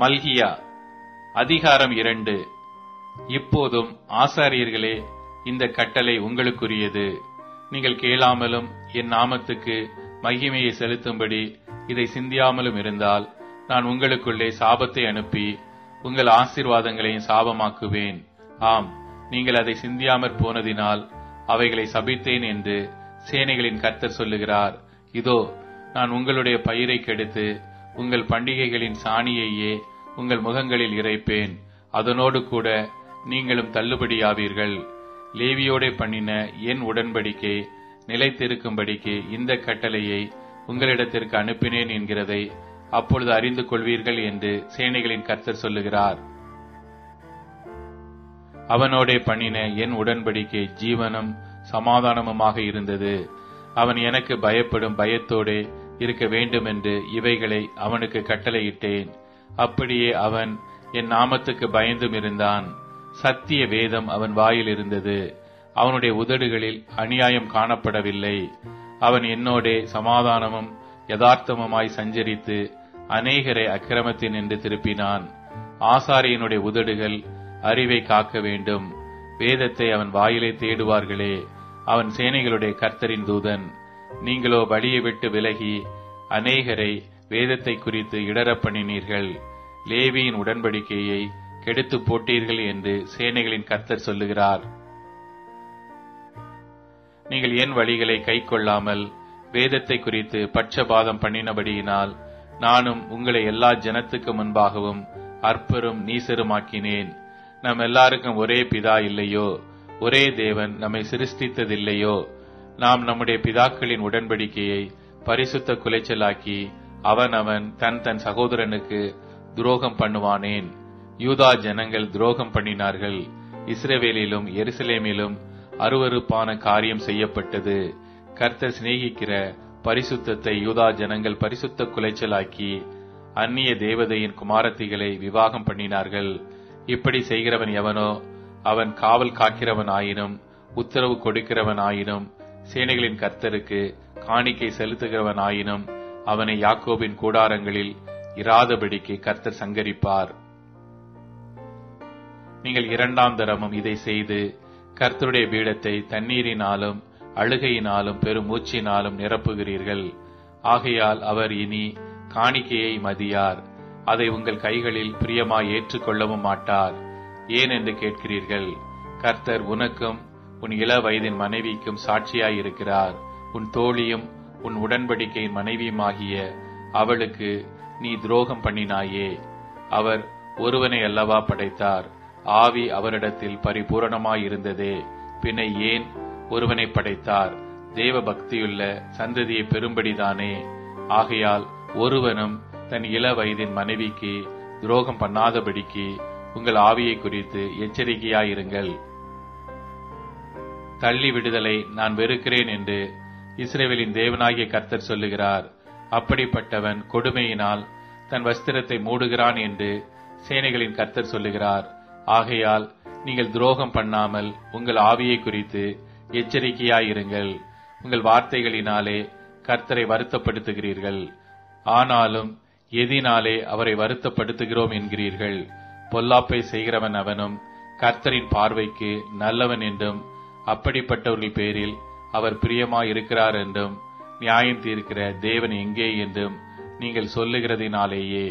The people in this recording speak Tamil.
மல்கியா அதிகாரம் 2. இப்போதும் ஆசாரியர்களே, இந்த கட்டளை உங்களுக்குரியது. நீங்கள் கேளாமலும் என் நாமத்துக்கு மகிமையை செலுத்தும்படி இதை சிந்தியாமலும் இருந்தால், நான் உங்களுக்குள்ளே சாபத்தை அனுப்பி உங்கள் ஆசீர்வாதங்களையும் சாபமாக்குவேன். ஆம், நீங்கள் அதை சிந்தியாமற் போனதினால் அவைகளை சபித்தேன் என்று சேனைகளின் கர்த்தர் சொல்லுகிறார். இதோ, நான் உங்களுடைய பயிரை கெடுத்து உங்கள் பண்டிகைகளின் சாணியையே உங்கள் முகங்களில் இறைப்பேன். அதனோடு கூட நீங்களும் தள்ளுபடியாவீர்கள். லேவியோடே பண்ணின என் உடன்படிக்கை நிலைத்திருக்கும்படிக்கு இந்த கட்டளையை உங்களிடத்திற்கு அனுப்பினேன் என்கிறதை அப்பொழுது அறிந்து கொள்வீர்கள் என்று சேனைகளின் கர்த்தர் சொல்லுகிறார். அவனோடே பண்ணின என் உடன்படிக்கை ஜீவனும் சமாதானமுமாக இருந்தது. அவன் எனக்கு பயப்படும் பயத்தோடே இருக்க வேண்டும் என்று இவைகளை அவனுக்கு கட்டளையிட்டேன். அப்படியே அவன் என் நாமத்துக்கு பயந்தும் இருந்தான். சத்திய வேதம் அவன் வாயில் இருந்தது. அவனுடைய உதடுகளில் அநியாயம் காணப்படவில்லை. அவன் என்னோடே சமாதானமும் யதார்த்தமுமாய் சஞ்சரித்து அநேகரை அக்கிரமத்தின் என்று திருப்பினான். ஆசாரியனுடைய உதடுகள் அறிவை காக்க வேண்டும். வேதத்தை அவன் வாயிலே தேடுவார்களே. அவன் சேனைகளுடைய கர்த்தரின் தூதன். நீங்களோ வழியை விட்டு விலகி அநேகரை வேதத்தை குறித்து இடரப் பண்ணினீர்கள். லேவியின் உடன்படிக்கையை கெடுத்து போட்டீர்கள் என்று சேனைகளின் கர்த்தர் சொல்லுகிறார். நீங்கள் என் வழிகளை கைக்கொள்ளாமல் வேதத்தை குறித்து பட்சபாதம் பண்ணினபடியினால் நானும் உங்களை எல்லா ஜனத்துக்கு முன்பாகவும் அற்பரும் நீசருமாக்கினேன். நம் எல்லாருக்கும் ஒரே பிதா இல்லையோ? ஒரே தேவன் நம்மை சிருஷ்டித்ததில்லையோ? நாம் நம்முடைய பிதாக்களின் உடன்படிக்கையை பரிசுத்த குலைச்சலாக்கி அவன் தன் தன் சகோதரனுக்கு துரோகம் பண்ணுவானேன்? யூதா ஜனங்கள் துரோகம் பண்ணினார்கள். இஸ்ரவேலிலும் எருசலேமிலும் அருவருப்பான காரியம் செய்யப்பட்டது. கர்த்தர் சிநேகிக்கிற பரிசுத்தத்தை யூதா ஜனங்கள் பரிசுத்த குலைச்சலாக்கி அந்நிய தேவதையின் குமாரத்திகளை விவாகம் பண்ணினார்கள். இப்படி செய்கிறவன் எவனோ அவன் காவல் காக்கிறவன் ஆயினும் உத்தரவு கொடுக்கிறவன் ஆயினும் சேனைகளின் கர்த்தருக்கு காணிக்கை செலுத்துகிறவன் ஆயினும் அவனை யாக்கோபின் கூடாரங்களில் இராதபடிக்கு கர்த்தர் சங்கரிப்பார். நீங்கள் 2ஆம் தரமும் இதை செய்து கர்த்தருடைய பீடத்தை தண்ணீரினாலும் அழுகையினாலும் பெரும் மூச்சினாலும் நிரப்புகிறீர்கள். ஆகையால் அவர் இனி காணிக்கையை மதியார். அதை உங்கள் கைகளில் பிரியமாய் ஏற்றுக்கொள்ளவும் மாட்டார். ஏன் என்று கேட்கிறீர்கள். கர்த்தர் உனக்கும் உன் இள வயதின் மனைவிக்கும் சாட்சியாயிருக்கிறார். உன் தோழியும் உன் உடன்படிக்கையின் மனைவியுமாகிய அவளுக்கு நீ துரோகம் பண்ணினாயே. அவர் ஒருவனை அல்லவா படைத்தார்? ஆவி அவரிடத்தில் பரிபூரணமாயிருந்ததே. பின்ன ஏன் ஒருவனை படைத்தார்? தேவ பக்தியுள்ள சந்ததியை பெரும்படிதானே. ஆகையால் ஒருவனும் தன் இள வயதின் மனைவிக்கு துரோகம் பண்ணாதபடிக்கு உங்கள் ஆவியை குறித்து எச்சரிக்கையாயிருங்கள். தள்ளி விடுதலை நான் வெறுக்கிறேன் என்று இஸ்ரவேலின் தேவனாகிய கர்த்தர் சொல்லுகிறார். அப்படிப்பட்டவன் கொடுமையினால் தன் வஸ்திரத்தை மூடுகிறான் என்று சேனைகளின் கர்த்தர் சொல்லுகிறார். ஆகையால் நீங்கள் துரோகம் பண்ணாமல் உங்கள் ஆவியை குறித்து எச்சரிக்கையாயிருங்கள். உங்கள் வார்த்தைகளினாலே கர்த்தரை வருத்தப்படுத்துகிறீர்கள். ஆனாலும் எதினாலே அவரை வருத்தப்படுத்துகிறோம் என்கிறீர்கள். பொல்லாப்பை செய்கிறவன் அவனும் கர்த்தரின் பார்வைக்கு நல்லவன் என்றும் அப்படிப்பட்டவர்கள் பேரில் அவர் பிரியமாயிருக்கிறார் என்றும் நியாயம் தீர்க்கிற தேவன் எங்கே என்றும் நீங்கள் சொல்லுகிறதினாலேயே